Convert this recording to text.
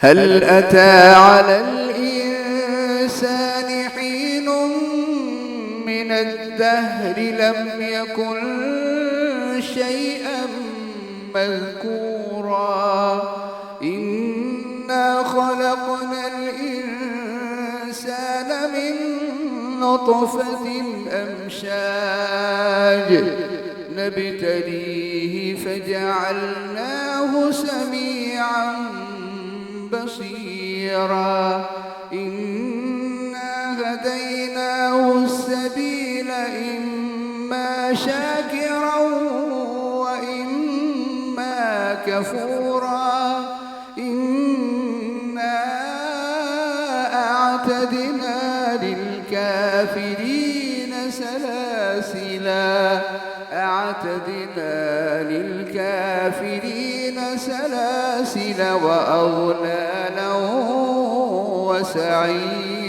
هل أتى على الإنسان حين من الدهر لم يكن شيئا مذكورا إنا خلقنا الإنسان من نطفة أمشاج نبتليه فجعلناه سميعا بصيرا إنا هديناه السبيل إما شاكرا وإما كفورا إنا أعتدنا للكافرين سلاسل وأغلالا وسعيرا.